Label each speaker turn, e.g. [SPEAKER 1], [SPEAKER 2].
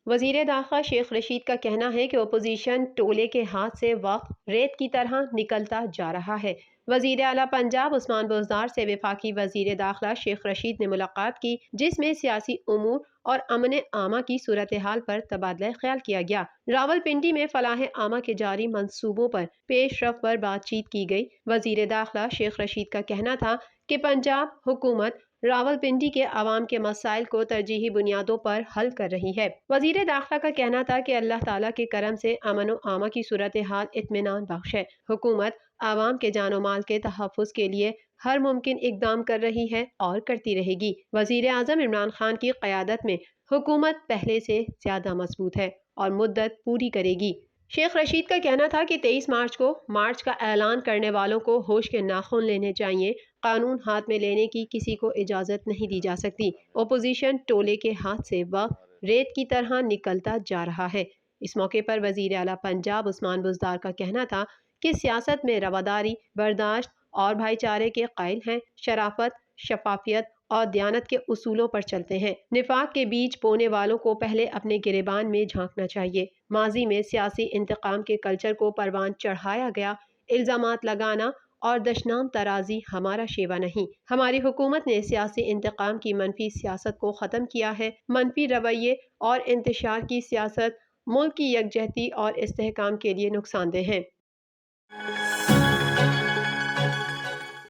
[SPEAKER 1] وزیر داخلہ شیخ رشید کا کہنا ہے کہ اپوزیشن ٹولے کے ہاتھ سے وقت ریت کی طرح نکلتا جا رہا ہے۔ وزیر اعلیٰ پنجاب عثمان بزدار سے وفاقی وزیر داخلہ شیخ رشید نے ملاقات کی، جس میں سیاسی امور اور امن عامہ کی صورتحال پر تبادلہ خیال کیا گیا۔ راولپنڈی میں فلاح عامہ کے جاری منصوبوں پر پیش رفت پر بات چیت کی گئی۔ وزیر داخلہ شیخ رشید کا کہنا تھا کہ پنجاب حکومت راولپنڈی کے عوام کے مسائل کو ترجیحی بنیادوں پر حل کر رہی ہے۔ وزیر داخلہ کا کہنا تھا کہ اللہ تعالیٰ کے کرم سے امن و امان کی صورتحال اطمینان بخش ہے۔ حکومت عوام کے جان و مال کے تحفظ کے لیے ہر ممکن اقدام کر رہی ہے اور کرتی رہے گی۔ وزیر اعظم عمران خان کی قیادت میں حکومت پہلے سے زیادہ مضبوط ہے اور مدت پوری کرے گی۔ شیخ رشید کا کہنا تھا کہ 23 مارچ کو مارچ کا اعلان کرنے والوں کو ہوش کے ناخن لینے چاہیے۔ قانون ہاتھ میں لینے کی کسی کو اجازت نہیں دی جا سکتی۔ اپوزیشن ٹولے کے ہاتھ سے وقت ریت کی طرح نکلتا جا رہا ہے۔ اس موقع پر وزیر اعلیٰ پنجاب عثمان بزدار کا کہنا تھا کہ سیاست میں رواداری، برداشت اور بھائی چارے کے قائل ہیں، شرافت، شفافیت اور دیانت کے اصولوں پر چلتے ہیں۔ نفاق کے بیج بونے والوں کو پہلے اپنے گریبان میں جھانکنا چاہیے۔ ماضی میں سیاسی انتقام کے کلچر کو پروان چڑھایا گیا۔ الزامات لگانا اور دشنام ترازی ہمارا شیوا نہیں۔ ہماری حکومت نے سیاسی انتقام کی منفی سیاست کو ختم کیا ہے۔ منفی رویے اور انتشار کی سیاست ملک کی یکجہتی اور استحکام کے لیے نقصان دہ ہیں۔